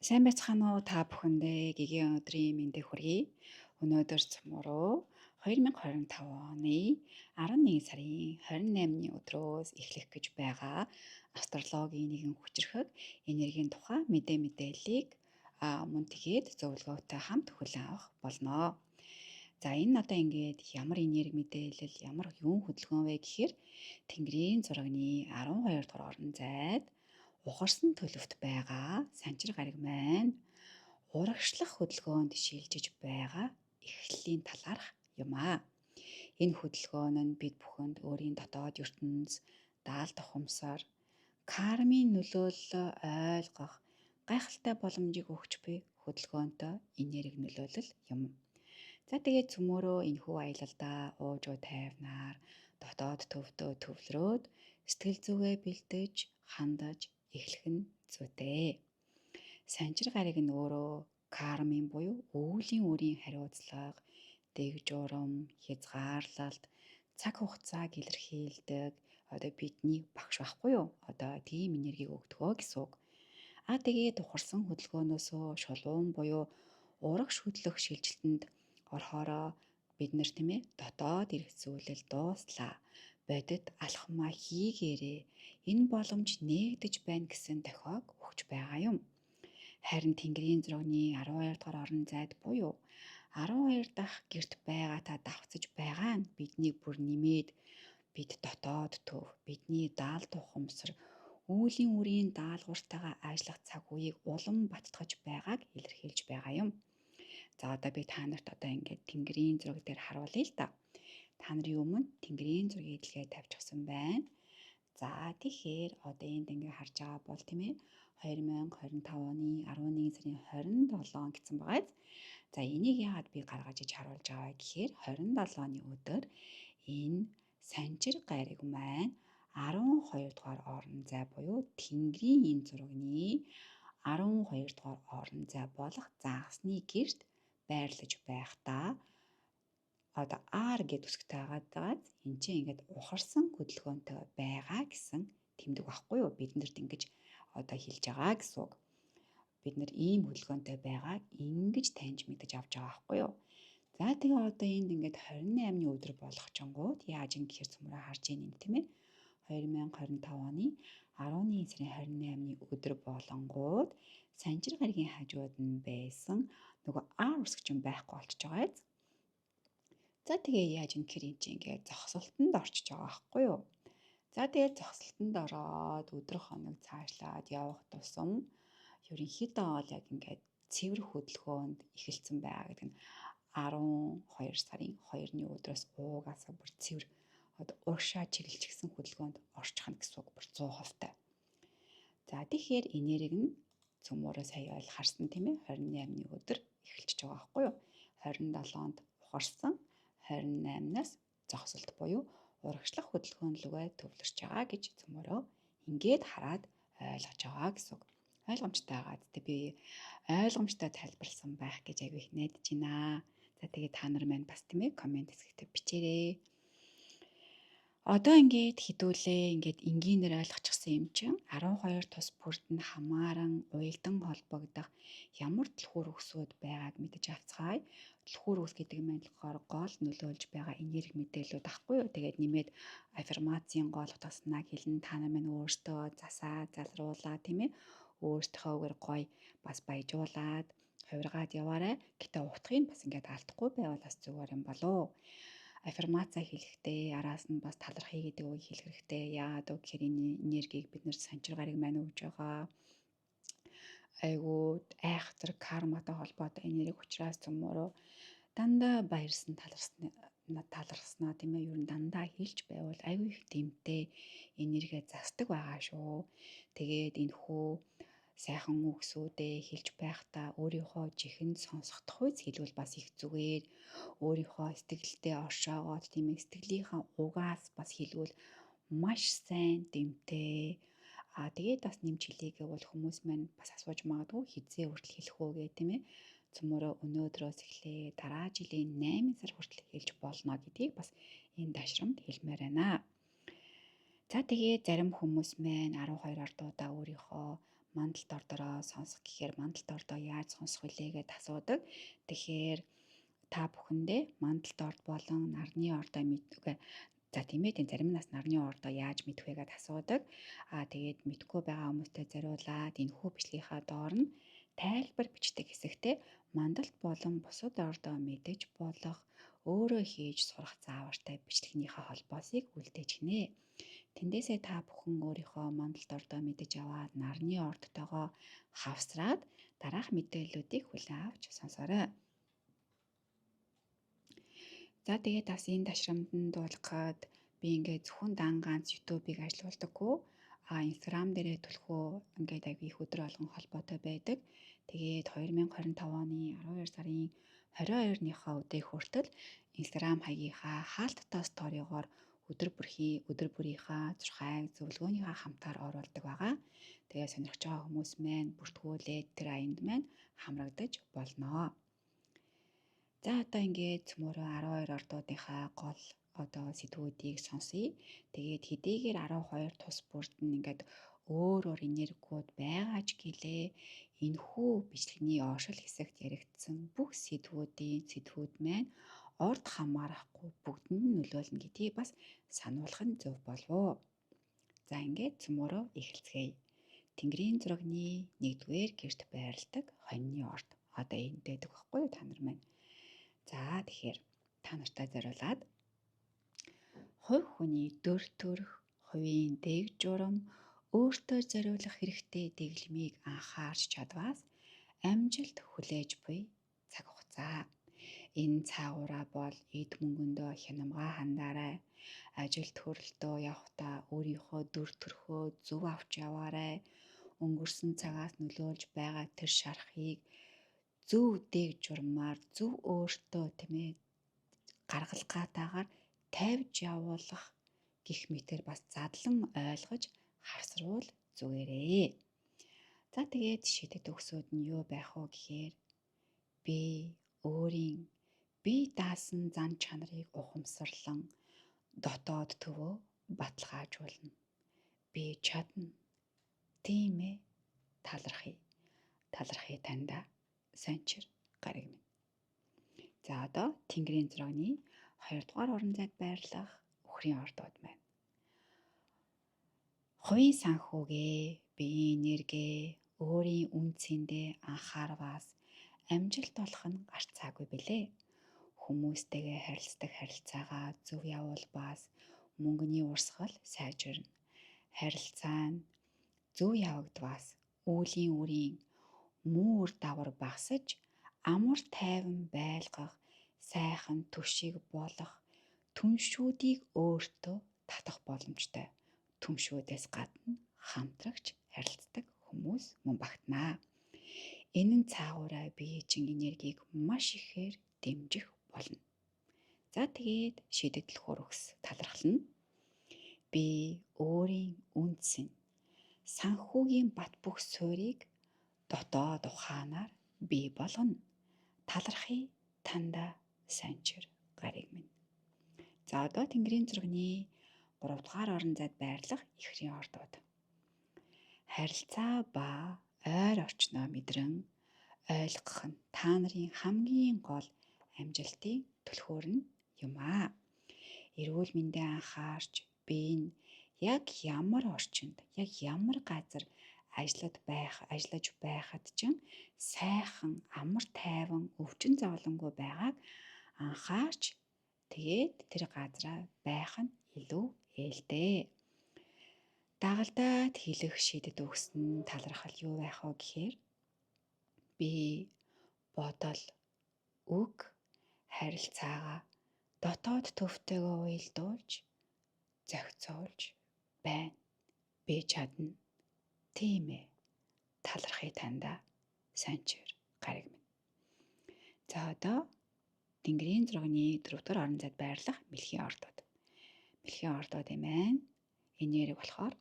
Сайн байцгаана уу та бүхэндээ гигийн өдрийн мэндийг хүргэе. Өнөөдөр цөмөрөө 2025 оны 11 сарын 28-ны өдрөөс эхлэх гэж байгаа астрологийн нэгэн хүчирхэг энергийн тухай мэдээллийг мөн тэгээд зөвлөгөөтэй хамт хүлээн авах болно. За энэ одоо ингээд ямар энерги мэдээлэл, ямар юун хөдөлгөөн вэ гэхээр Тэнгэрийн зурагны 12 дугаар орон зайд ухарсан төлөвт байгаа санчир гариг маань урагшлах хөдөлгөөнд шилжиж байгаа эхлэлийн талаарх юм аа. Энэ хөдөлгөөн нь бид бүхэнд өөрийн дотоод ертөнц, даалт ухамсар, кармын нөлөөллөө ойлгох гайхалтай боломжийг өгч буй хөдөлгөөнтэй энерги нөлөөлөл юм. За тэгээд цөмөрөө энэхүү аялалдаа уужуу тайвнаар дотоод төвдөө төвлөрөөд сэтгэл зүгээ бэлдэж хандаж эхлэх нь зүйтэй. Санчир гариг нь өөрөө кармын буюу өвлийн үрийн хариуцлага, дэг журам, хязгаарлалт, цаг хугацааг илэрхийлдэг одоо бидний багш байхгүй юу? Одоо тийм энергийг өгдөгөө гэсэн үг. Тэгээд ухарсан хөдөлгөөнөөсөө шулуун буюу урагш хөдлөх шилжилтэнд орохороо бид нар тийм ээ дотоод эргэцүүлэл дууслаа. Бодит алхмаа хийгээрээ энэ боломж нээгдэж байна гэсэн дохиог өгч байгаа юм. Харин Тэнгэрийн зурагны 12 дугаар орон зайд буюу 12 дахь герт байгаа та давхцаж байгаа нь биднийг бүр нэмээд бид дотоод төв, бидний даалт ухамсар, өвлийн үрийн даалгавартайгаа ажиллах цаг үеийг улам баттгаж байгааг илэрхийлж байгаа юм. За одоо би та нарт одоо ингээд Тэнгэрийн зураг дээр харуулъя л да. Та нарын өмнө Тэнгэрийн зургийг илгээ тавьчихсан байна. За тэгэхээр одоо энд ингээд харж байгаа бол тийм ээ 2025 оны 11 сарын 27 гэсэн байгааз. За энийг яагаад би гаргаж иж харуулж байгаа гэхээр 27-ны өдөр энэ санчир гариг маань 12 дугаар орон зай буюу Тэнгэрийн энэ зурагны 12 дугаар орон зай болох загасны герт байрлаж байхдаа одоо R гэдэг үсгтэй байгаад энэ чинь ингээд ухарсан хөдөлгөөнтэй байгаа гэсэн тэмдэг байхгүй юу? Биднэрт ингэж одоо хэлж байгаа гэсэн үг. Бид нар ийм хөдөлгөөнтэй байгааг ингэж таньж мэдэж авч байгаа байхгүй юу? За тэгээ одоо энд ингээд 28-ны өдөр болгочонгууд яаж юм гэхээр цөмрөө харж ийн тийм ээ. 2025 оны 11 сарын 28-ны өдөр болонгууд санчир гаригийн хажууд нь байсан нөгөө R үсгчин байхгүй болчихж байгаа биз? За тэгээ яаж юм гэхээр энэ чинь ингээд зогсолтонд орчиж байгаа байхгүй юу? За тэгээ зогсолтонд ороод өдөр хоног цаашлаад явах тусам ерөнхийдөө бол яг ингээд цэвэр хөдөлгөөнд эхэлсэн байгаа гэдэг нь 12 сарын 2-ны өдрөөс уугаасаа бүр цэвэр одоо урагшаа чиглэлчихсэн хөдөлгөөнд орчих нь гэсэн үг бүр 100% таа. За тэгэхээр энерги нь цөмөрөө сая ойл харсан тийм ээ 28-ны өдөр эхэлчихэж байгаа байхгүй юу? 27-нд ухарсан 28-наас зогсолт буюу урагшлах хөдөлгөөн рүүгээ төвлөрч байгаа гэж цөмөрөө ингээд хараад ойлгож байгаа гэсэн үг. Ойлгомжтой байгаад би ойлгомжтой тайлбарласан байх гэж аягүй их найдаж байна. За тэгээ та нар маань бас тийм ээ комент хэсэгт бичээрэй. Одоо ингээд хідүүлээ ингээд энгийнээр ойлгочихсан юм чинь 12 тус бүрдэнд хамааран уялдан холбогдох ямар түлхүүр өсвөд байгааг мэдэж авцгаая. Түлхүүр өс гэдэг нь болохоор гол нөлөөлж байгаа энерги мэдээлэлүүд ахгүй юу. Тэгээд нэмээд аффирмацийн гол утгаснаа хэлэн та нар маань өөртөө засаа залруулаа тийм ээ. Өөртөөхөөр гоё бас баяжуулаад хувиргаад яваарай. Гэтэ утгыг бас ингээд алдахгүй байвал бас зүгээр юм болоо. Аффирмаца хэлэхдээ араас нь бас талархъя гэдэг үг хэлэх хэрэгтэй. Яагаад вэ гэхээр энэ энергийг бид нэр санчир гариг маань өгж байгаа. Айгуу айхтар карматай холбоотой энерги учраас цөмөрөө дандаа баярсан талархснаа тийм ээ ер нь дандаа хэлж байвал айгүй их дэмтэй энерги засдаг байгаа шүү. Тэгээд энэ хүү сайхан үгсүүдээ хэлж байхдаа өөрийнхөө чихэнд сонсохдох үз хэлвэл бас их зүгээр. Өөрийнхөө сэтгэлдээ оршоогоод тийм ээ сэтгэлийнхаа угаас бас хэлвэл маш сайн дэмтэй. Тэгээд бас нэмж хэлье гэвэл хүмүүс маань бас асууж магадгүй хизээ хүртэл хэлэх үү гэх тийм ээ. Цөмөрөө өнөөдрөөс эхлээ дараа жилийн 8 сар хүртэл хэлж болно гэдгийг бас энэ дашрамд хэлмээр байна. За тэгээ зарим хүмүүс маань 12 ардуудаа өөрийнхөө мандалд ордороо сонсох гэхээр мандалд ордоо яаж сонсох вүлээ гэд асуудаг. Тэгэхээр та бүхэндээ мандалд орд болон нарны ордоо мэдвэ. За тийм ээ, зарим нас нарны ордоо яаж мэдэх вэ гэд асуудаг. Тэгээд мэдгүй байгаа хүмүүстэй зориулаад энэ хүү бичлэгийнхаа доор нь тайлбар бичдэг хэсэгтээ мандалд болон бусад ордоо мэдэж болох өөрөө хийж сурах заавартай бичлэгнийхээ холбоосыг үлдээж гинэ. Тэндээсээ та бүхэн өөрийнхөө мандалд ордоо мэдэж аваад нарны ордтойгоо хавсраад дараах мэдээллүүдийг хүлээн авч сонсоорой. За тэгээд бас энэ ташрамданд дуулахад би ингээд зөвхөн дан ганц YouTube-ыг ажилуулдаггүй. Instagram дээрээ түлхүү ингээд аягүй их өдөр болгон холбоотой байдаг. Тэгээд 2025 оны 12 сарын 22-ныхоо өдрийг хүртэл Instagram хаягийнхаа хаалттай сториогоор өдөр бүрийнхаа зурхайг зөвлөгөөнийхөө хамтаар оруулдаг байгаа. Тэгээд сонирхож байгаа хүмүүс маань бүртгүүлээд тэр аянд маань хамрагдаж болно. За одоо ингээд цөмөрөө 12 ордуудынхаа гол сэдвүүдийг сонсъё. Тэгээд хэдийгээр 12 тус бүрд нь ингээд өөр энергиуд байгаа ч гэлээ энэхүү бичлэгний оршил хэсэгт яригдсан бүх сэдвүүд маань орд хамаарахгүй бүгдэнд нь нөлөөлнө гэдгийг бас сануулах нь зөв болов уу. За ингээд цөмөрөө эхэлцгээе. Тэнгэрийн зурагны 1-р гэрт байрладаг хоньны орд. Одоо энд байдаг байхгүй юу та нар маань? За тэгэхээр та нартай зориулаад хувь хүний дүр төрх, хувийн дэг журам, өөртөө зориулах хэрэгтэй дэглэмийг анхаарч чадваас амжилт хүлээж буй цаг хугацаа. Энэ цаагаараа бол эд мөнгөндөө хянамгаа хандаарай. Ажил төрөлтөө явахдаа өөрийнхөө дүр төрхөө зөв авч яваарай. Өнгөрсөн цагаас нөлөөлж байгаа тэр шархыг зөв дэг журмаар зөв өөртөө гаргалгаатайгаар тавьж явуулах гэх мэтэр бас задлан ойлгож хавсруул зүгээрээ. За тэгээд шидэт өгсөд нь юу байх вэ гэхээр би өөрийн бие даасан зан чанарыг ухамсарлан дотоод төвөө баталгаажуулна. Би чадна. Тийм ээ. Талархъя таньда. Санчир гариг минь. За одоо Тэнгэрийн зурагны 2-р орон зайд байрлах үхрийн ордууд байна. Хувийн санхүүгээ, биеийн энергээ, өөрийн үнцэндээ анхаарваас амжилт олох нь гарцаагүй билээ. Хүмүүстэйгээ харилцдаг харилцаагаа зөв явуулбаас мөнгөний урсгал сайжирна. Харилцаа нь зөв явагдваас үүлийн үрийн муу үр дагавар багасж амар тайван байлгах, сайхан түшиг болох түншүүдийг өөртөө татах боломжтой. Түншүүдээс гадна хамтрагч харилцдаг хүмүүс мөн багтнаа. Энэ нь цаагаараа биеийн энергийг маш ихээр дэмжих болно. За тэгээд шийдэгдэл хөрөкс талархлана. Би өөрийн үнцэн санхүүгийн бат бөх суурийг дотоод ухаанаар бий болгоно. Талархъя танда санчир гариг минь. За одоо Тэнгэрийн зурагны 3-р орон зайд байрлах ихрийн ордууд. Харилцаа ба ойр орчноо мэдрэн ойлгох нь та нарын хамгийн гол амжилтын түлхүүр нь юм аа. Эрүүл мэндээ анхаарч би энэ яг ямар орчинд, яг ямар газар ажиллаж байхад ч сайхан, амар тайван, өвчин зовлонгүй байгааг анхаарч тэгээд тэр газараа байх нь илүү ээлтэй. Дагалдаад хэлэх шийдэт өгсөн талархал юу байх вэ гэхээр би бодол, үг, харилцаагаа дотоод төвтэйгөө уялдуулж, зохицуулж байна. Би чадна. Тийм ээ. Талархъя танда санчир гариг минь. За одоо Тэнгэрийн зурагны 4-р орон зайд байрлах мэлхийн ордууд. Мэлхийн ордууд юм байна. Энерги болохоор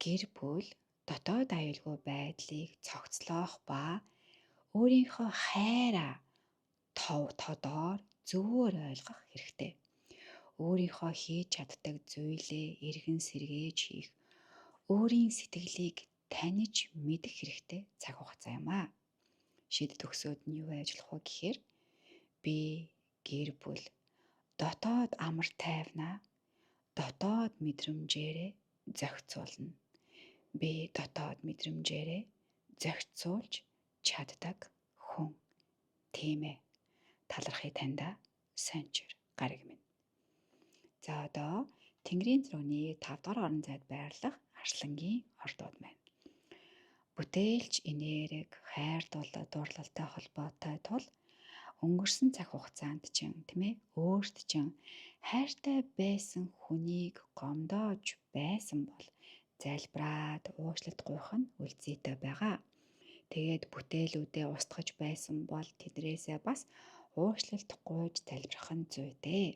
гэр бүл дотоод аюулгүй байдлыг цогцлоох ба өөрийнхөө хайраа тодоор зөвөр ойлгох хэрэгтэй. Өөрийнхөө хийж чаддаг зүйлээ эргэн сэргээж хийх, өөрийн сэтгэлийг таньж мэдэх хэрэгтэй цаг хугацаа юм аа. Шийдэт өгсөөд нь юу байж болох вэ гэхээр би гэр бүл дотоод амар тайвнаа дотоод мэдрэмжээрээ зохицуулна. Би дотоод мэдрэмжээрээ зохицуулж чаддаг хүн. Тийм ээ. Талархыг таньда Санчир гариг минь. За одоо Тэнгэрийн зургийг 5 дугаар орон зайд байрлах Арслангийн ордууд байна. Бүтээлч энерги, хайр дурлалтай холбоотой тул өнгөрсөн цаг хугацаанд чинь өөрт чинь хайртай байсан хүнийг гомдоож байсан бол залбираад уучлалт гуйх нь үлзийтэй байгаа. Тэгээд бүтээлүүдээ устгаж байсан бол тэдрээсээ бас уучлалт гуйж залбирах нь зүйтэй.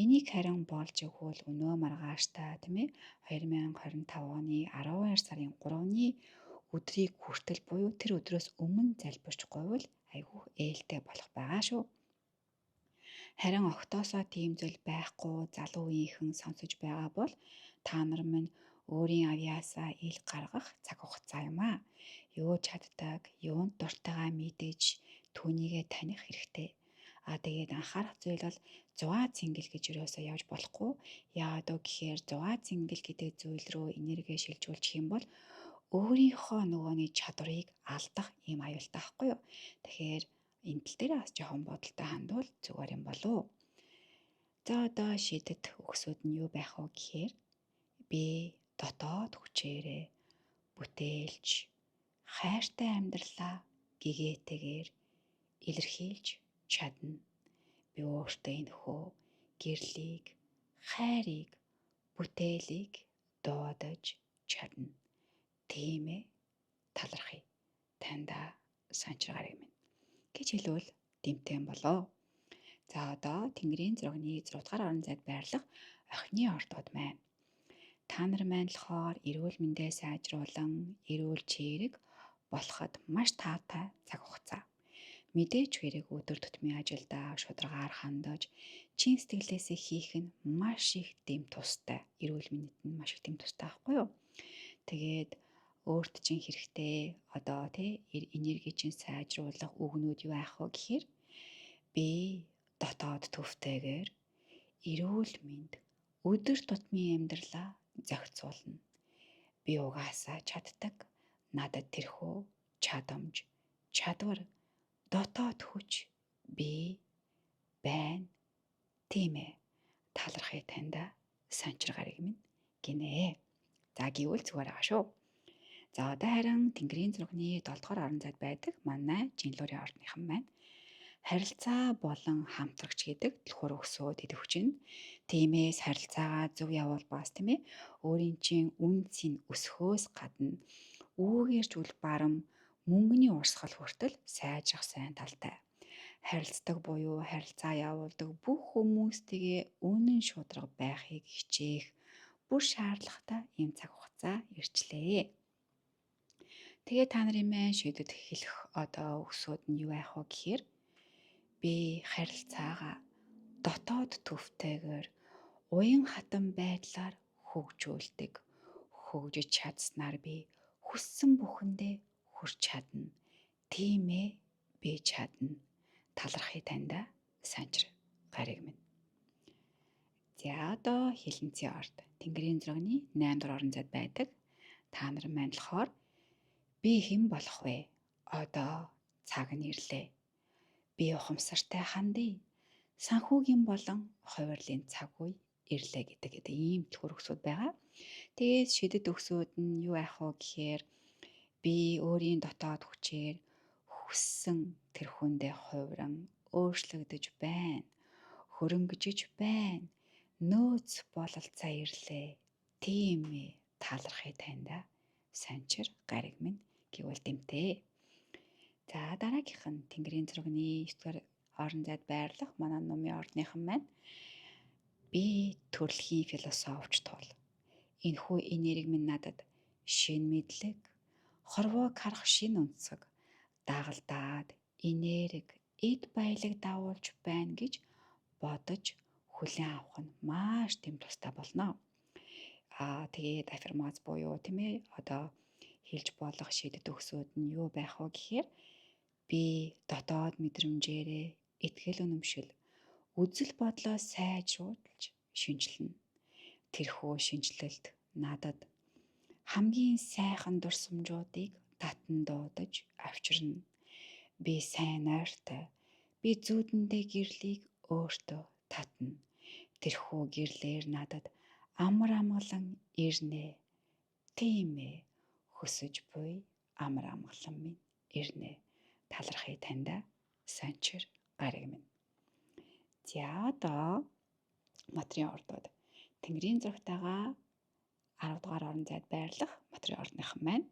Энийг харин болж өгвөл өнөө маргааштай 2025 оны 12 сарын 3-ны өдрийг хүртэл буюу тэр өдрөөс өмнө залбирч гуйвал айгүй ээлтэй болох байгаа шүү. Харин октоосоо тийм зүйл байхгүй залуу үеийнхэн сонсож байгаа бол та нар минь өөрийн авьяасаа ил гаргах цаг хугацаа юм аа. Юу чаддаг, юунд дуртайгаа мэдэж түүнийгээ таних хэрэгтэй. Тэгээд анхаарах зүйл бол зугаа цэнгэл гэж юусоо явж болохгүй. Яагаад гэхээр зугаа цэнгэл гэдэг зүйл рүү энерги шилжүүлчих юм бол өөрийнхөө нөгөөний чадварыг алдах юм аюултай байхгүй юу? Тэгэхээр энэ тал дээр бас жоохон бодолтой хандвал зүгээр юм болов уу? За одоо шийдэт өгсөд нь юу байх вэ гэхээр би дотоод хүчээрээ бүтээлч хайртай амьдралаа гэгээтэйгээр илэрхийлж чадна. Би өөртөө энэхүү гэрлийг, хайрыг, бүтээлийг дуудаж чадна. Тийм ээ. Талархъя. Таньда Санчир гариг минь гэж хэлвэл дэмтэн болоо. За одоо Тэнгэрийн зургийн 6 дугаар орон зайд байрлах охины ордууд байна. Та нар маань болохоор эрүүл мэндээ сайжруулан, эрүүл чирэг болоход маш таатай цаг хугацаа. Мэдээж хэрэг өдөр тутмын ажилдаа шударгаар хандаж, чин сэтгэлээсээ хийх нь маш их дэм тустай. Эрүүл мэндэд нь маш их дэм тустай байхгүй юу? Тэгээд өөрт чинь хэрэгтэй энерги чинь сайжруулах үгнүүд юу аах вэ гэхээр би дотоод төвтэйгээр эрүүл мэнд өдөр тутмын амьдралаа зохицуулна. Би угаасаа чаддаг. Надад тэрхүү чадамж, чадвар, дотоод хүч би байна. Тийм ээ. Талархъя таньда Санчир гариг минь гинэ. За гэвэл зүгээр байгаа шүү. За одоо харин Тэнгэрийн зургийн 7 дугаар орон зайд байдаг манай Жинлуурын ордныхан байна. Харилцаа болон хамтрагч гэдэг түлхүүр өгсөөд идэвхжин. Тиймээс харилцаагаа зөв явуул бас өөрийн чинь үнцийн өсөхөөс гадна үүгээрч үл барам мөнгөний урсгал хүртэл сайжрах сайн талтай. Харилцдаг буюу харилцаа явуулдаг бүх хүмүүстэйгээ үнэн шударга байхыг хичээх бүр шаардлагатай юм цаг хугацаа ирчлээ. Тэгээ та нарын маань шийдэт хэлэх өгсөөд нь юу аах вэ гэхээр би харилцаагаа дотоод төвтэйгээр уян хатан байдлаар хөгжүүлдэг. Хөгжиж чадсанаар би хүссэн бүхэндээ хүрч чадна. Тийм ээ, би чадна. Талархъя таньда Санчир гариг минь. За одоо Хилэнцгийн орд Тэнгэрийн зургийн 8 дугаар орон зайд байдаг. Та нар маань болохоор би хэн болох вэ? Одоо цаг нь ирлээ. Би ухамсартай хандъя. Санхүүгийн болон хувирлын цаг үе ирлээ гэдэг ийм түлхүүр өгсөд байгаа. Тэгээд шидэт өгсөд нь юу аах вэ гэхээр би өөрийн дотоод хүчээр хүссэн тэр хүндээ хувиран өөрчлөгдөж байна. Хөрөнгөжиж байна. Нөөц бололцоо ирлээ. Тийм ээ. Талархъя таньда Санчир гариг минь гэвэл дэмтэй. За дараагийнх нь Тэнгэрийн зургийн 9 дугаар орон зайд байрлах манай Нумын ордныхан маань. Би төрөлхийн философч тул энэхүү энерги минь надад шин мэдлэг, хорвоог харах шин үнцэг, дагалдаад энерги, эд баялаг дагуулж байна гэж бодож хүлээн авах нь маш дэм тустай болно. Тэгээд аффирмац буюу хэлж болох шийдэт өгсүүд нь юу байх вэ гэхээр би дотоод мэдрэмжээрээ итгэл үнэмшил үзэл бодлоо сайжруулж шинжилнэ. Тэрхүү шинжилэлд надад хамгийн сайхан дурсамжуудыг татан дуудаж авчирна. Би сайн ойртой. Би зүүдэндээ гэрлийг өөртөө татна. Тэрхүү гэрлээр надад амар амгалан ирнэ. Тийм ээ. Хөсөж буй амар амгалан минь ирнэ. Талархъя таньда Санчир гариг минь. За одоо материал ордууд Тэнгэрийн зурагтайгаа 10 дугаар орон зайд байрлах материал орныхан маань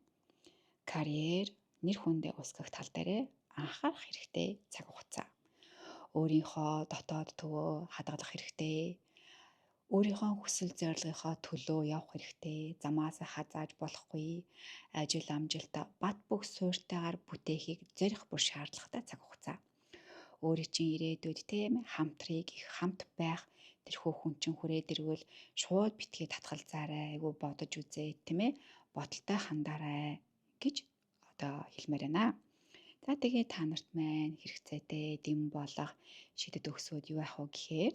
карьер, нэр хүндээ үсгэх тал дээр анхаарах хэрэгтэй цаг хугацаа. Өөрийнхөө дотоод төвөө хадгалах хэрэгтэй. Өөрийнхөө хүсэл зорилгынхоо төлөө явах хэрэгтэй. Замаас хазааж болохгүй. Ажил амжилтаа бат бөх суурьтайгаар бүтээхийг зорих бүр шаардлагатай цаг хугацаа. Өөрийн чинь ирээдүйд тийм хамтрыг их хамт байх тэрхүү хүн чинь хүрээд ирвэл шууд битгий татгалзаарай, айгу бодож үзээ тийм ээ. Бодолтой хандаарай гэж одоо хэлмээр байна. За тэгээ та нарт маань хэрэгцээтэй дэм болох шидэт өгсүүд юу ах вэ гэхээр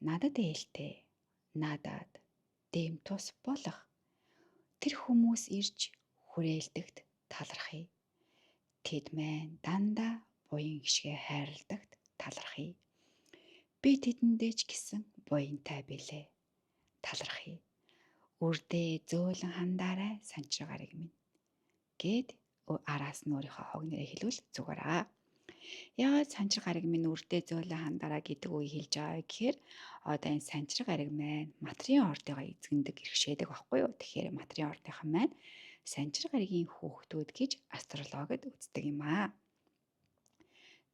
надад ээлтэй, надад дэм тус болох тэр хүмүүс ирж хүрээлдэгт талархъя. Тэд маань дандаа буян гişгээ хайрладагт талархъя. Би тэдэндээ ч гэсэн буянтай билээ. Талархъя. Үрдээ зөөлөн хандаарай Санчир гариг минь гэд араас нь өөрийнхөө хог нэрээ хэлвэл зүгээр аа. Яагаад Санчир гариг минь үрдээ зөөлөн хандаарай гэдэг үгийг хэлж байгаа гэхээр одоо энэ Санчир гариг маань материйн ордыгоо эзэгэндэг иргэшээдэг баггүй юу? Тэгэхээр материйн ордынхан маань Санчир гаригийн хүүхдүүд гэж астрологид үздэг юм аа.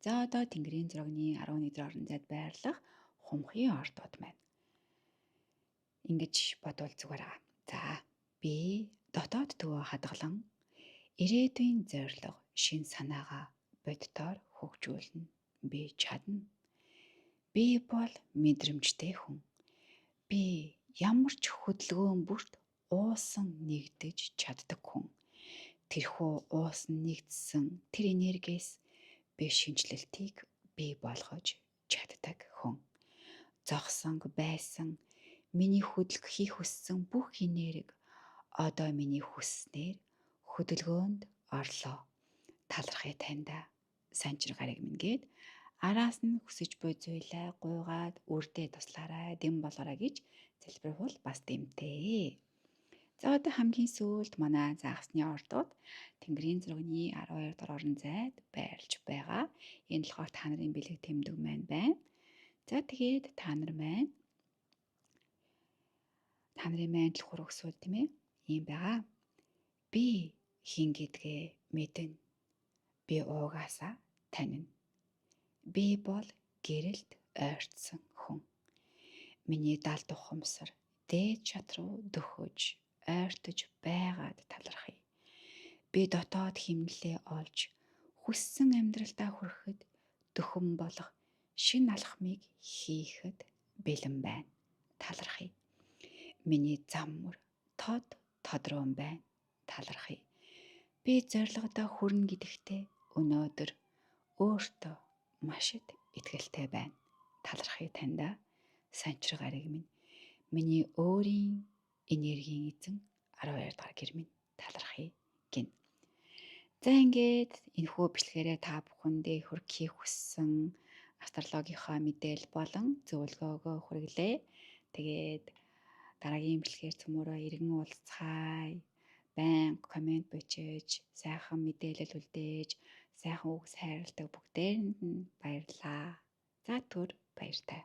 За одоо Тэнгэрийн зурагны 11 орон зайд байрлах хумхийн ордууд маань. Ингэж бодвол зүгээр аа. За би дотоод төвөө хадгалан ирээдүйн зорилго шин санаагаа боддоор хөгжүүлнэ. Би чадна. Би бол мэдрэмжтэй хүн. Би ямар ч хөдөлгөөн бүрт уусан нэгдэж чаддаг хүн. Тэрхүү уусан нэгдсэн тэр энергиэс би шинжлэлтийг бий болгож чаддаг хүн. Зогсонг байсан миний хөдөлгөхийг хүссэн бүх энерги одоо миний хүсснээр хөдөлгөөнд орлоо. Талархъя таньда Санчир гариг минь гээд араас нь хүсэж буй зүйлээ гуйгаад үрдээ туслаарай, дэм болгоорой гэж залбирвал бас дэмтэй. За одоо хамгийн сүүлд манай загасны ордууд Тэнгэрийн зурагны 12 дугаар орон зайд байрлж байгаа. Энэ болохоор та нарын бэлэг тэмдэг маань байна. За тэгээд та нарын маань л хөрөксүүд тийм ээ. Ийм байгаа. Би хин гэдгээ мэднэ. Би уугаасаа танина. Би бол гэрэлд ойртсон хүн. Миний далд ухамсар дээд чад руу дөхөж ойртож байгаад талархъя. Би дотоод химнэлээ олж хүссэн амьдралдаа хүрэхэд дөхөн болох шин алхмыг хийхэд бэлэн байна. Талархъя. Миний зам мөр тодорхой байна. Талархъя. Би зорилгодоо хүрнэ гэдэгтээ өнөөдөр өөртөө маш их итгэлтэй байна. Талархъя таньда Санчир гариг минь. Миний өөрийн энергийн эзэн 12 дахь гэр минь талархъя гин. За ингээд энэхүү бичлэгээрээ та бүхэндээ хүргэхийг хүссэн астрологийнхаа мэдээлэл болон зөвлөгөөгөө хүргэлээ. Тэгээд дараагийн бичлэгээр цөмөрөө иргэн уулзцаая. Байн комент бичиж, сайхан мэдээлэл үлдээж, сайхан үг сайралдаг бүгдээрэнд нь баярлалаа. За түр баяртай.